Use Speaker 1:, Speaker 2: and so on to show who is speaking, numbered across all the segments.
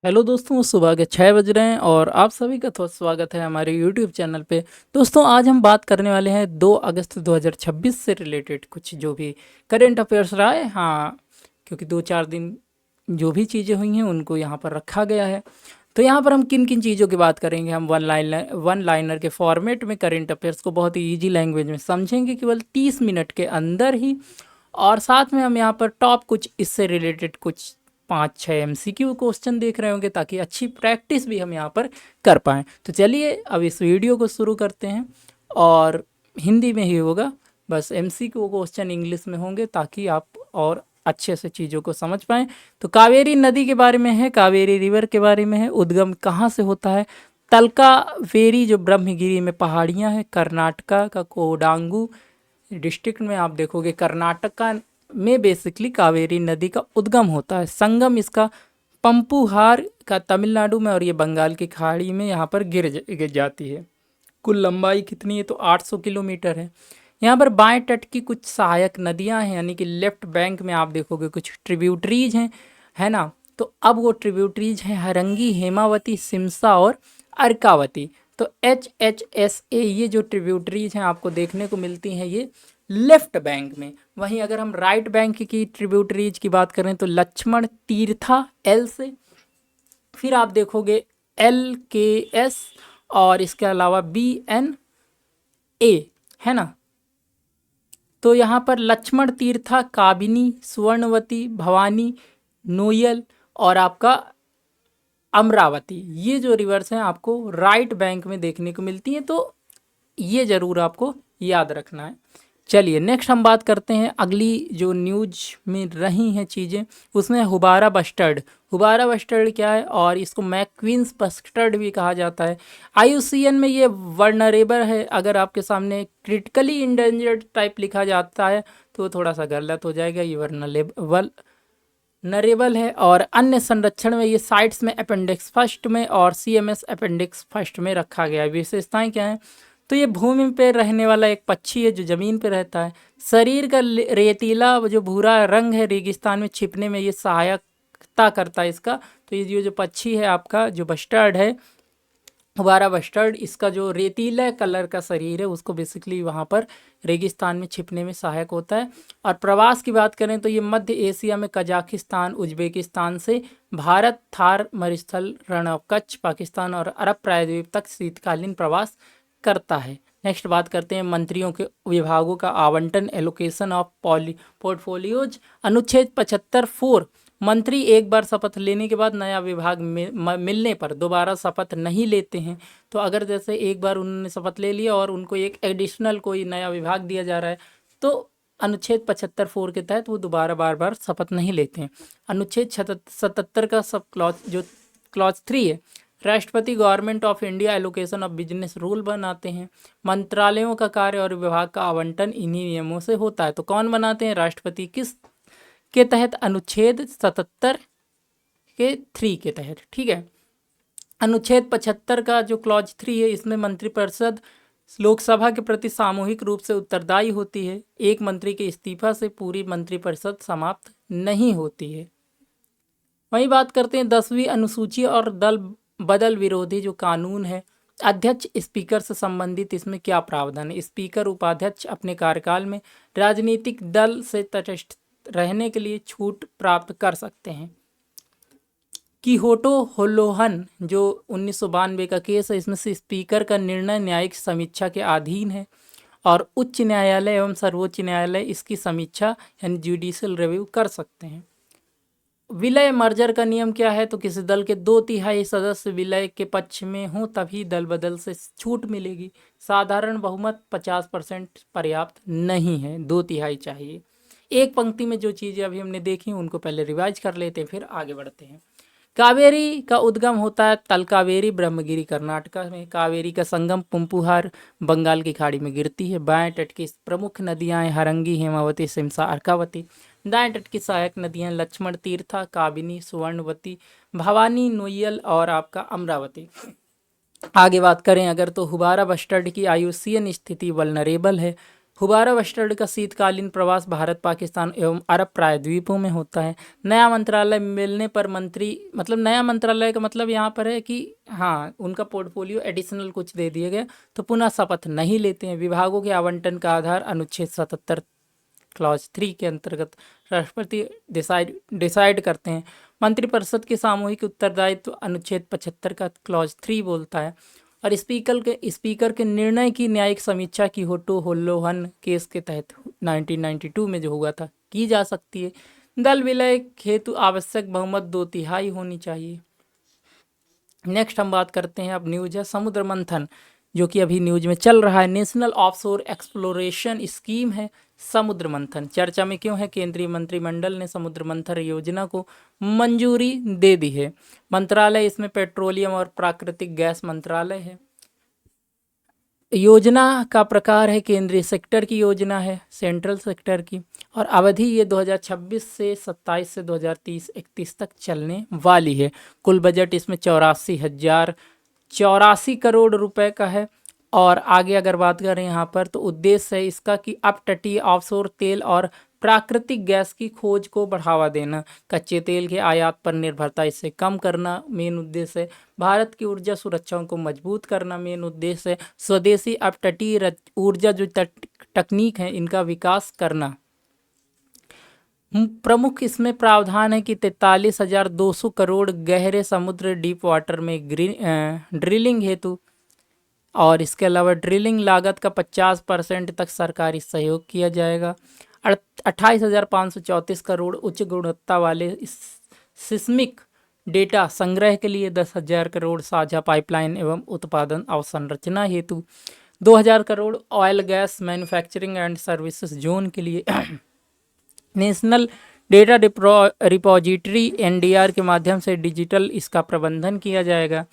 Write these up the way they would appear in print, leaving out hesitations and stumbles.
Speaker 1: Hello दोस्तों, सुबह के 6 बज रहे हैं और आप सभी का तो स्वागत है हमारे यूट्यूब चैनल पे। दोस्तों, आज हम बात करने वाले हैं 2 अगस्त 2026 से रिलेटेड कुछ जो भी करंट अफेयर्स रहा है। हाँ, क्योंकि 2-4 दिन जो भी चीज़ें हुई हैं उनको यहाँ पर रखा गया है। तो यहाँ पर हम किन किन चीज़ों की बात करेंगे। हम वन लाइनर के फॉर्मेट में करंट अफेयर्स को बहुत ही ईजी लैंग्वेज में समझेंगे केवल 30 मिनट के अंदर ही। और साथ में हम यहाँ पर टॉप कुछ इससे रिलेटेड कुछ 5-6 एमसीक्यू क्वेश्चन देख रहे होंगे ताकि अच्छी प्रैक्टिस भी हम यहाँ पर कर पाएँ। तो चलिए अब इस वीडियो को शुरू करते हैं और हिंदी में ही होगा। बस एमसीक्यू क्वेश्चन इंग्लिश में होंगे ताकि आप और अच्छे से चीज़ों को समझ पाएँ। तो कावेरी नदी के बारे में है, कावेरी रिवर के बारे में है, उद्गम कहाँ से होता है, तलकावेरी जो ब्रह्मगिरी में पहाड़ियाँ हैं, कर्नाटका का कोडांगू डिस्ट्रिक्ट में आप देखोगे कर्नाटका में बेसिकली कावेरी नदी का उद्गम होता है। संगम इसका पंपुहार का तमिलनाडु में और ये बंगाल की खाड़ी में यहाँ पर गिर जाती है। कुल लंबाई कितनी है तो 800 किलोमीटर है। यहाँ पर बाएं तट की कुछ सहायक नदियाँ हैं, यानी कि लेफ्ट बैंक में आप देखोगे कुछ ट्रिब्यूटरीज हैं, है ना। तो अब वो ट्रिब्यूटरीज हैं हरंगी, हेमावती, सिमसा और अर्कावती। तो HHSA ये जो ट्रिब्यूटरीज हैं आपको देखने को मिलती हैं ये लेफ्ट बैंक में। वहीं अगर हम राइट बैंक की ट्रिब्यूटरीज की बात करें तो लक्ष्मण तीर्था एल से, फिर आप देखोगे LKS और इसके अलावा BNA, है ना। तो यहाँ पर लक्ष्मण तीर्था, काबिनी, स्वर्णवती, भवानी, नोयल और आपका अमरावती, ये जो रिवर्स हैं आपको राइट बैंक में देखने को मिलती हैं। तो ये ज़रूर आपको याद रखना है। चलिए नेक्स्ट हम बात करते हैं अगली जो न्यूज में रही हैं चीज़ें, उसमें हुबारा बस्टर्ड। हुबारा बस्टर्ड क्या है और इसको मैक्वींस बस्टर्ड भी कहा जाता है। IUCN में ये वर्नरेबल है। अगर आपके सामने क्रिटिकली इंडेंजर्ड टाइप लिखा जाता है तो थोड़ा सा गलत हो जाएगा, ये वर्नरेबल नरेबल है। और अन्य संरक्षण में ये साइट्स में अपेंडिक्स फर्स्ट में और CMS अपेंडिक्स फर्स्ट में रखा गया है। विशेषताएं क्या हैं तो ये भूमि पे रहने वाला एक पक्षी है जो ज़मीन पे रहता है। शरीर का रेतीला जो भूरा रंग है रेगिस्तान में छिपने में ये सहायता करता है इसका। तो ये जो पक्षी है आपका जो बस्टर्ड है, हुबारा बस्टर्ड, इसका जो रेतीला कलर का शरीर है उसको बेसिकली वहाँ पर रेगिस्तान में छिपने में सहायक होता है। और प्रवास की बात करें तो ये मध्य एशिया में कजाकिस्तान, उज्बेकिस्तान से भारत, थार मरुस्थल, रण ऑफ कच्छ, पाकिस्तान और अरब प्रायद्वीप तक शीतकालीन प्रवास करता है। नेक्स्ट बात करते हैं मंत्रियों के विभागों का आवंटन, एलोकेशन ऑफ पोर्टफोलियोज। अनुच्छेद 75(4) मंत्री एक बार शपथ लेने के बाद नया विभाग मिलने पर दोबारा शपथ नहीं लेते हैं। तो अगर जैसे एक बार उन्होंने शपथ ले लिया और उनको एक एडिशनल कोई नया विभाग दिया जा रहा है तो अनुच्छेद 75(4) के तहत वो दोबारा बार बार शपथ नहीं लेते हैं। अनुच्छेद 77 का सब क्लॉज जो क्लॉज 3 है, राष्ट्रपति government of India allocation of business rule बनाते हैं। मंत्रालयों का कार्य और विभाग का आवंटन इन्हीं नियमों से होता है। तो कौन बनाते हैं? राष्ट्रपति। किस के तहत? अनुच्छेद 77 के 3 के तहत, ठीक है। अनुच्छेद 75 का जो क्लॉज 3 है इसमें मंत्रिपरिषद लोकसभा के प्रति सामूहिक रूप से उत्तरदायी होती है। एक मंत्री के इस्तीफा से पूरी मंत्रिपरिषद समाप्त नहीं होती है। वहीं बात करते हैं 10वीं अनुसूची और दल बदल विरोधी जो कानून है। अध्यक्ष स्पीकर से संबंधित इसमें क्या प्रावधान है? स्पीकर उपाध्यक्ष अपने कार्यकाल में राजनीतिक दल से तटस्थ रहने के लिए छूट प्राप्त कर सकते हैं। किहोटो होलोहन जो 1992 का केस है, इसमें से स्पीकर का निर्णय न्यायिक समीक्षा के अधीन है और उच्च न्यायालय एवं सर्वोच्च न्यायालय इसकी समीक्षा यानी जुडिशियल रिव्यू कर सकते हैं। विलय मर्जर का नियम क्या है? तो किसी दल के 2/3 सदस्य विलय के पक्ष में हों तभी दल बदल से छूट मिलेगी। साधारण बहुमत 50% पर्याप्त नहीं है, 2/3 चाहिए। एक पंक्ति में जो चीज़ें अभी हमने देखी उनको पहले रिवाइज कर लेते हैं, फिर आगे बढ़ते हैं। कावेरी का उद्गम होता है तलकावेरी ब्रह्मगिरी कर्नाटका में। कावेरी का संगम पुंपुहार बंगाल की खाड़ी में गिरती है। बाएं तट की प्रमुख नदियां हैं हरंगी, हेमावती, सिमसा, अर्कावती। दाएं तट की सहायक नदियां लक्ष्मण तीर्था, काबिनी, सुवर्णवती, भवानी, नोयल और आपका अमरावती। आगे बात करें अगर तो हुबारा बस्टर्ड की IUCN स्थिति वल्नरेबल है। हुबारा वेस्टर्न का शीतकालीन प्रवास भारत, पाकिस्तान एवं अरब प्रायद्वीपों में होता है। नया मंत्रालय मिलने पर मंत्री, मतलब नया मंत्रालय का मतलब यहाँ पर है कि हाँ, उनका पोर्टफोलियो एडिशनल कुछ दे दिया गया, तो पुनः शपथ नहीं लेते हैं। विभागों के आवंटन का आधार अनुच्छेद 77 क्लॉज 3 के अंतर्गत राष्ट्रपति डिसाइड करते हैं। मंत्रिपरिषद के सामूहिक उत्तरदायित्व अनुच्छेद 75 का क्लॉज 3 बोलता है। और स्पीकर के निर्णय की न्यायिक समीक्षा की होटो होल्लोहन केस के तहत 1992 में जो हुआ था की जा सकती है। दल विलय हेतु आवश्यक बहुमत 2/3 होनी चाहिए। नेक्स्ट हम बात करते हैं, अब न्यूज है समुद्र मंथन, जो कि अभी न्यूज में चल रहा है। नेशनल ऑफशोर एक्सप्लोरेशन स्कीम है समुद्र मंथन, चर्चा में क्यों है? केंद्रीय मंत्रिमंडल ने समुद्र मंथन योजना को मंजूरी दे दी है। मंत्रालय इसमें पेट्रोलियम और प्राकृतिक गैस मंत्रालय है। योजना का प्रकार है केंद्रीय सेक्टर की योजना है, सेंट्रल सेक्टर की, और अवधि ये 2026 से 27 से 2030-31 तक चलने वाली है। कुल बजट इसमें 84 करोड़ रुपए का है। और आगे अगर बात करें यहाँ पर, तो उद्देश्य है इसका कि अपतटीय ऑफशोर तेल और प्राकृतिक गैस की खोज को बढ़ावा देना, कच्चे तेल के आयात पर निर्भरता इससे कम करना मेन उद्देश्य है, भारत की ऊर्जा सुरक्षाओं को मजबूत करना मेन उद्देश्य है, स्वदेशी अपतटीय ऊर्जा जो तकनीक है इनका विकास करना। प्रमुख इसमें प्रावधान है कि 43,200 करोड़ गहरे समुद्र डीप वाटर में ड्रिलिंग हेतु, और इसके अलावा ड्रिलिंग लागत का 50% तक सरकारी सहयोग किया जाएगा। 28,534 करोड़ उच्च गुणवत्ता वाले सिस्मिक डेटा संग्रह के लिए, 10,000 करोड़ साझा पाइपलाइन एवं उत्पादन अवसंरचना हेतु, 2,000 crore oil gas manufacturing and services zone के लिए। नेशनल डेटा रिपोजिटरी NDR के माध्यम से डिजिटल इसका प्रबंधन किया जाएगा।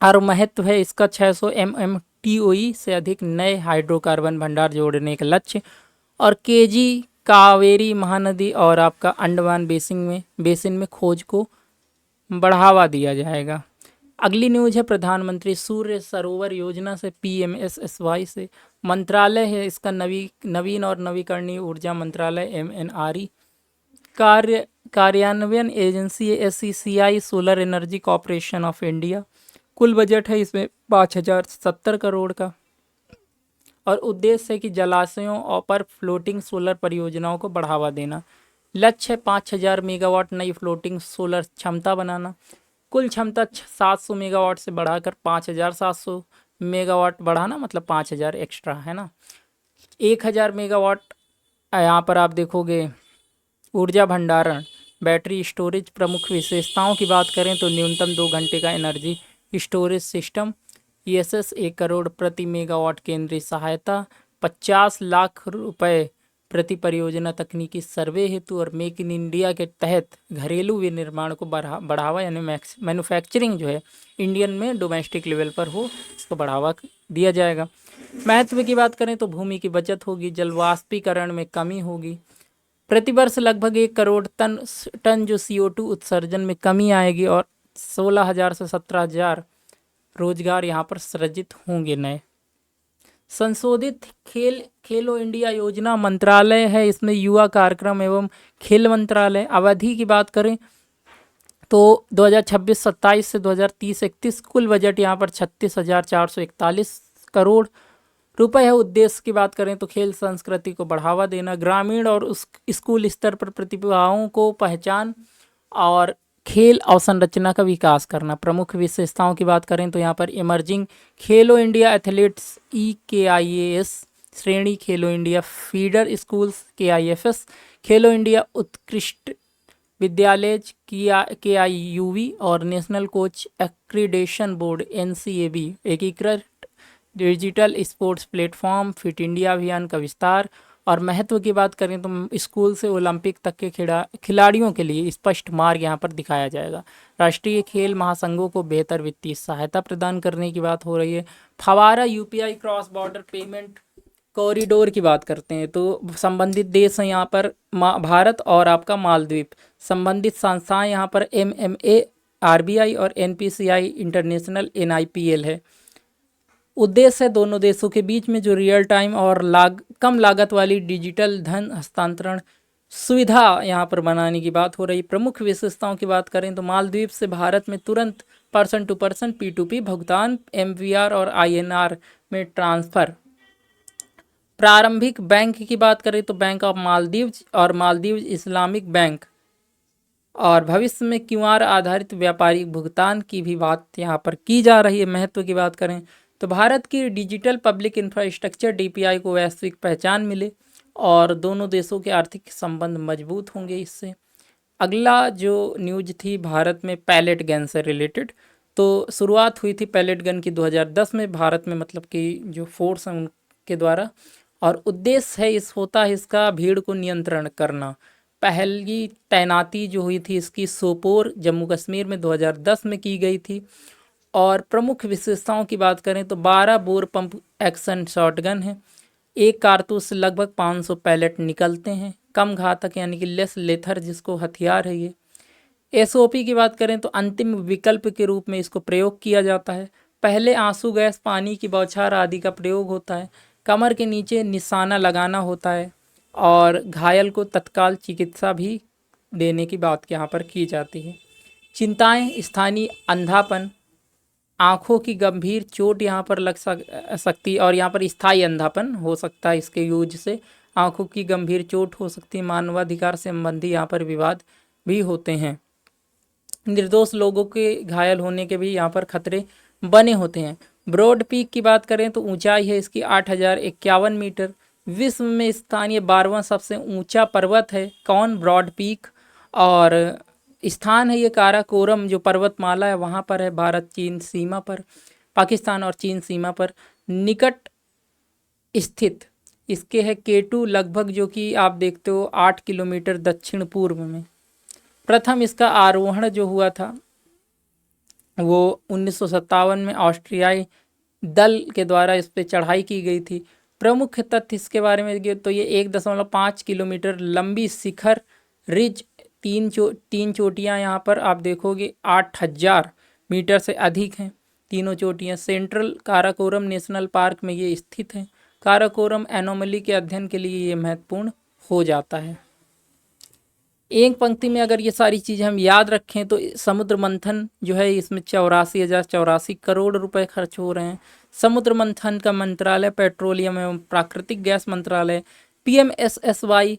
Speaker 1: और महत्व है इसका 600 MMTOE से अधिक नए हाइड्रोकार्बन भंडार जोड़ने का लक्ष्य, और KG कावेरी महानदी और आपका अंडमान बेसिन में खोज को बढ़ावा दिया जाएगा। अगली न्यूज है प्रधानमंत्री सूर्य सरोवर योजना से, PMSSY से। मंत्रालय है इसका नवीन और नवीकरणीय ऊर्जा मंत्रालय MNRE। कार्यान्वयन एजेंसी है SCCI solar energy corporation of India. कुल बजट है इसमें 5,070 करोड़ का, और उद्देश्य है कि जलाशयों पर फ्लोटिंग सोलर परियोजनाओं को बढ़ावा देना। लक्ष्य है 5,000 मेगावाट नई फ्लोटिंग सोलर क्षमता बनाना। कुल क्षमता 700 मेगावाट से बढ़ाकर 5,700 मेगावाट बढ़ाना, मतलब 5,000 एक्स्ट्रा है ना। 1,000 मेगावाट यहाँ पर आप देखोगे ऊर्जा भंडारण, बैटरी स्टोरेज। प्रमुख विशेषताओं की बात करें तो न्यूनतम 2 घंटे का energy storage system, ESS 1 crore प्रति मेगावाट केंद्रीय सहायता, 50 लाख रुपए प्रति परियोजना तकनीकी सर्वे हेतु, और मेक इन इंडिया के तहत घरेलू विनिर्माण को बढ़ावा, यानी मैन्युफैक्चरिंग जो है इंडियन में डोमेस्टिक लेवल पर हो, इसको बढ़ावा दिया जाएगा। महत्व की बात करें तो भूमि की बचत होगी, जल वाष्पीकरण में कमी होगी, प्रतिवर्ष लगभग 1 करोड़ टन जो CO2 उत्सर्जन में कमी आएगी, और 16,000 से 17,000 रोजगार यहाँ पर सृजित होंगे नए। संशोधित खेलो इंडिया योजना मंत्रालय है इसमें युवा कार्यक्रम एवं खेल मंत्रालय। अवधि की बात करें तो 2026-27 से 2030-31 कुल बजट यहाँ पर 36,441 करोड़ रुपए है। उद्देश्य की बात करें तो खेल संस्कृति को बढ़ावा देना, ग्रामीण और उस स्कूल स्तर पर प्रतिभाओं को पहचान और खेल अवसंरचना का विकास करना। प्रमुख विशेषताओं की बात करें तो यहाँ पर इमर्जिंग खेलो इंडिया एथलीट्स EKIAS श्रेणी, खेलो इंडिया फीडर स्कूल्स KIFS, खेलो इंडिया उत्कृष्ट विद्यालय KIUV, और national coach accreditation board NCAB, एकीकृत digital sports platform, fit India अभियान का विस्तार। और महत्व की बात करें तो स्कूल से ओलंपिक तक के खिलाड़ियों के लिए स्पष्ट मार्ग यहाँ पर दिखाया जाएगा। राष्ट्रीय खेल महासंघों को बेहतर वित्तीय सहायता प्रदान करने की बात हो रही है। फवारा UPI cross border payment corridor की बात करते हैं तो संबंधित देश हैं यहाँ पर भारत और आपका मालदीव। संबंधित संस्थाएं यहाँ पर MMA RBI और NPCI इंटरनेशनल NIPL है। उद्देश्य है दोनों देशों के बीच में जो रियल टाइम और कम लागत वाली डिजिटल धन हस्तांतरण सुविधा यहाँ पर बनाने की बात हो रही। प्रमुख विशेषताओं की बात करें तो मालदीव से भारत में तुरंत पर्सन टू पर्सन P2P भुगतान, MVR और INR में ट्रांसफ़र। प्रारंभिक बैंक की बात करें तो बैंक ऑफ मालदीव और मालदीव इस्लामिक बैंक, और भविष्य में QR आधारित व्यापारिक भुगतान की भी बात यहाँ पर की जा रही है। महत्व की बात करें तो भारत की डिजिटल पब्लिक इंफ्रास्ट्रक्चर DPI को वैश्विक पहचान मिले और दोनों देशों के आर्थिक संबंध मजबूत होंगे इससे। अगला जो न्यूज थी भारत में पैलेट गन से रिलेटेड, तो शुरुआत हुई थी पैलेट गन की 2010 में भारत में, मतलब कि जो फोर्स हैं उनके द्वारा, और उद्देश्य है होता है इसका भीड़ को नियंत्रण करना। पहली तैनाती जो हुई थी इसकी सोपोर जम्मू कश्मीर में 2010 में की गई थी। और प्रमुख विशेषताओं की बात करें तो 12 बोर पंप एक्शन शॉटगन है, एक कारतूस से लगभग 500 पैलेट निकलते हैं, कम घातक यानी कि लेस लेथर जिसको हथियार है ये। SOP की बात करें तो अंतिम विकल्प के रूप में इसको प्रयोग किया जाता है। पहले आंसू गैस, पानी की बौछार आदि का प्रयोग होता है। कमर के नीचे निशाना लगाना होता है और घायल को तत्काल चिकित्सा भी देने की बात यहाँ पर की जाती है। चिंताएं, स्थानीय अंधापन, आँखों की गंभीर चोट यहाँ पर लग सकती है, और यहाँ पर स्थायी अंधापन हो सकता है इसके यूज से। आँखों की गंभीर चोट हो सकती है। मानवाधिकार संबंधी यहाँ पर विवाद भी होते हैं। निर्दोष लोगों के घायल होने के भी यहाँ पर खतरे बने होते हैं। ब्रॉड पीक की बात करें तो ऊंचाई है इसकी 8051 मीटर। विश्व में स्थानीय 12वां सबसे ऊंचा पर्वत है कौन? Broad Peak. और स्थान है ये काराकोरम जो पर्वतमाला है वहाँ पर है, भारत चीन सीमा पर, पाकिस्तान और चीन सीमा पर निकट स्थित। इसके है K2 लगभग, जो कि आप देखते हो 8 किलोमीटर दक्षिण पूर्व में। प्रथम इसका आरोहण जो हुआ था वो 1957 में ऑस्ट्रियाई दल के द्वारा इस पर चढ़ाई की गई थी। प्रमुख तथ्य इसके बारे में तो ये 1.5 किलोमीटर लंबी शिखर रिज, तीन चोटियाँ यहाँ पर आप देखोगे 8000 मीटर से अधिक हैं तीनों चोटियाँ। सेंट्रल काराकोरम नेशनल पार्क में ये स्थित है। काराकोरम एनोमली के अध्ययन के लिए ये महत्वपूर्ण हो जाता है। एक पंक्ति में अगर ये सारी चीज़ें हम याद रखें तो समुद्र मंथन जो है इसमें 84,084 करोड़ रुपए खर्च हो रहे हैं। समुद्र मंथन का मंत्रालय पेट्रोलियम एवं प्राकृतिक गैस मंत्रालय। PMSSY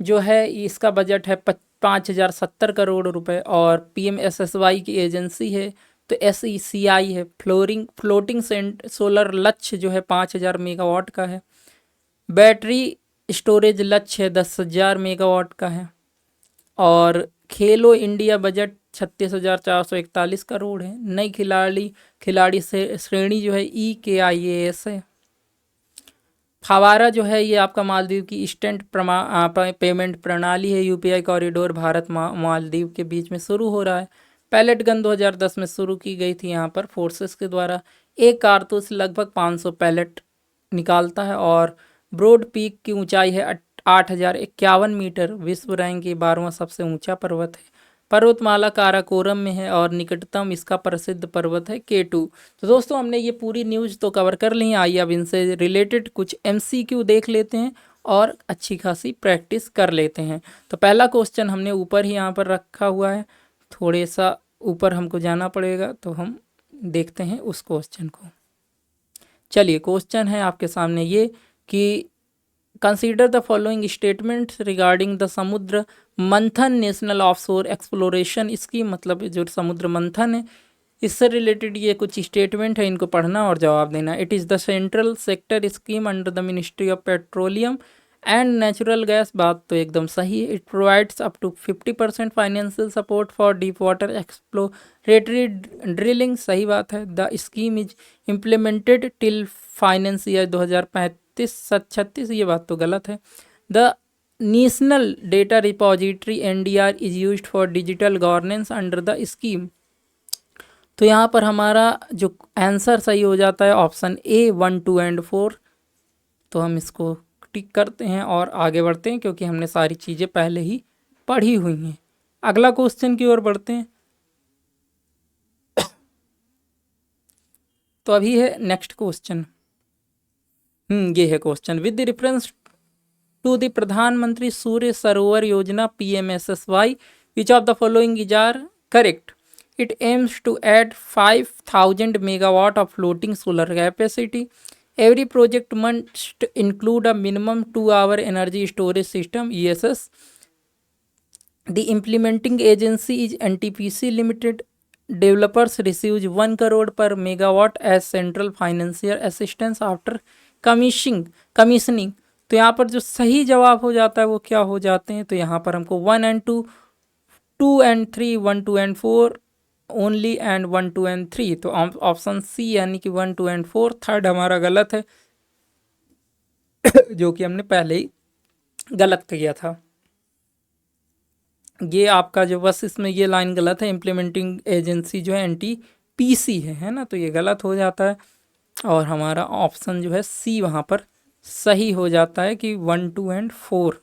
Speaker 1: जो है इसका बजट है 5,070 करोड़ रुपए, और PMSSY की एजेंसी है तो SECI है। फ्लोटिंग सोलर लक्ष्य जो है 5,000 मेगावाट का है। बैटरी स्टोरेज लक्ष्य है 10,000 मेगावाट का है। और खेलो इंडिया बजट 36,441 करोड़ है। नई खिलाड़ी से श्रेणी जो है EKIAS है। फवारा जो है ये आपका मालदीव की इंस्टेंट पेमेंट प्रणाली है। UPI कॉरिडोर भारत मालदीव के बीच में शुरू हो रहा है। पैलेट गन 2010 में शुरू की गई थी यहाँ पर फोर्सेस के द्वारा। एक कारतूस लगभग 500 पैलेट निकालता है। और ब्रॉड पीक की ऊंचाई है 8051 मीटर। विश्व रैंक की 12वां सबसे ऊंचा पर्वत है। पर्वतमाला काराकोरम में है और निकटतम इसका प्रसिद्ध पर्वत है K2। तो दोस्तों हमने ये पूरी न्यूज़ तो कवर कर ली है। आइए अब इनसे रिलेटेड कुछ MCQ देख लेते हैं और अच्छी खासी प्रैक्टिस कर लेते हैं। तो पहला क्वेश्चन हमने ऊपर ही यहाँ पर रखा हुआ है, थोड़े सा ऊपर हमको जाना पड़ेगा, तो हम देखते हैं उस क्वेश्चन को। चलिए क्वेश्चन है आपके सामने ये कि consider the following statements regarding the समुद्र मंथन नेशनल ऑफशोर एक्सप्लोरेशन। इसकी मतलब जो समुद्र मंथन है इससे रिलेटेड ये कुछ स्टेटमेंट है, इनको पढ़ना और जवाब देना। It is the central sector scheme under the ministry of petroleum and natural gas. बात तो एकदम सही है। It provides up to 50% financial support for deep water exploratory drilling. सही बात है। The scheme is implemented till finance year 2035-36। ये बात तो गलत है। The national data repository NDR is used for digital governance under the scheme. तो यहाँ पर हमारा जो आंसर सही हो जाता है ऑप्शन A 1, 2 एंड 4। तो हम इसको टिक करते हैं और आगे बढ़ते हैं क्योंकि हमने सारी चीज़ें पहले ही पढ़ी हुई हैं। अगला क्वेश्चन की ओर बढ़ते हैं। तो अभी है नेक्स्ट क्वेश्चन। ये है question. With reference to the Pradhanmantri Surya Sarovar योजना PMSSY, which of the following is are correct? It aims to add 5,000 megawatt of floating solar capacity. Every project must include a minimum 2-hour energy storage system ESS. The implementing agency is NTPC Limited. Developers receives 1 crore per megawatt as central financial assistance after commissioning. तो यहाँ पर जो सही जवाब हो जाता है वो क्या हो जाते हैं, तो यहाँ पर हमको 1 and 2, 2 and 3, 1, 2 and 4 only and 1, 2 and 3, तो ऑप्शन सी यानी कि 1, 2 and 4 थर्ड हमारा गलत है जो कि हमने पहले ही गलत किया था। ये आपका जो बस इसमें ये लाइन गलत है, इम्प्लीमेंटिंग एजेंसी जो है NTPC है ना, तो ये गलत हो जाता है और हमारा ऑप्शन जो है सी वहाँ पर सही हो जाता है कि 1, 2 and 4।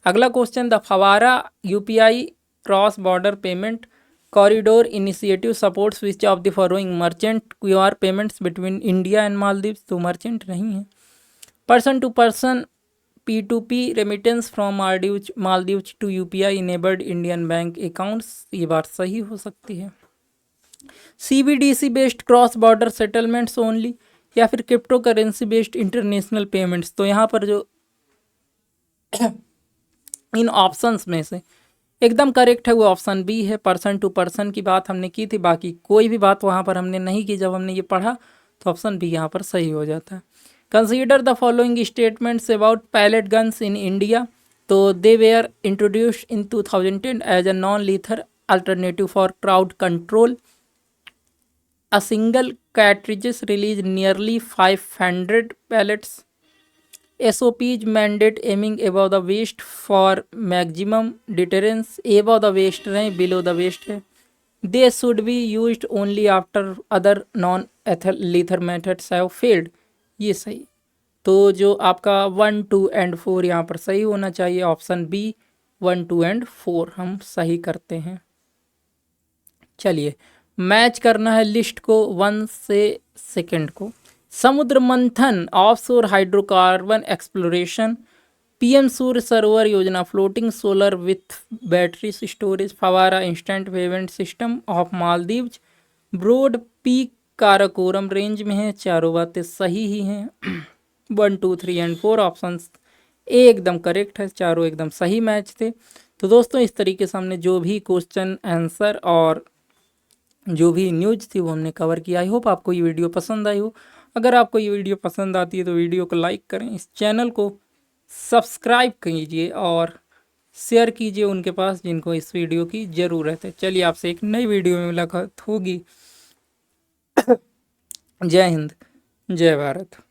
Speaker 1: अगला question, the Favara UPI cross border payment corridor initiative supports which of the following merchant QR payments between India and Maldives, तो मर्चेंट नहीं है। Person to person P2P remittance from Maldives to UPI enabled Indian bank accounts, ये बात सही हो सकती है। CBDC based cross border settlements only या फिर crypto currency based international payments, तो यहाँ पर जो इन ऑप्शंस में से एकदम करेक्ट है वो ऑप्शन बी है। पर्सन टू पर्सन की बात हमने की थी, बाकी कोई भी बात वहाँ पर हमने नहीं की जब हमने ये पढ़ा, तो ऑप्शन बी यहाँ पर सही हो जाता है। Consider the following statements about pellet guns in India, तो they were introduced in 2010 as a non lethal alternative for crowd control. A single cartridges release nearly 500 pellets. SOP's mandate aiming above the waist for maximum deterrence. Above the waist है, below the waist है। They should be used only after other non-lethal methods have failed. ये सही। तो जो आपका 1, 2 and 4 यहाँ पर सही होना चाहिए, ऑप्शन बी 1, 2 and 4 हम सही करते हैं। चलिए मैच करना है लिस्ट को 1 से सेकंड को। Samudra Manthan, offshore hydrocarbon exploration, PM Surya Sarovar Yojana, floating solar with battery storage, Favara instant payment system of Maldives, Broad Peak Karakoram range में है। चारों बातें सही ही हैं। 1, 2, 3 and 4 ऑप्शन ए एकदम करेक्ट है, चारों एकदम सही मैच थे। तो दोस्तों इस तरीके से हमने जो भी क्वेश्चन आंसर और जो भी न्यूज़ थी वो हमने कवर किया। आई होप आपको ये वीडियो पसंद आई हो। अगर आपको ये वीडियो पसंद आती है तो वीडियो को लाइक करें, इस चैनल को सब्सक्राइब कीजिए और शेयर कीजिए उनके पास जिनको इस वीडियो की ज़रूरत है। चलिए आपसे एक नई वीडियो में मुलाकात होगी। जय हिंद, जय भारत।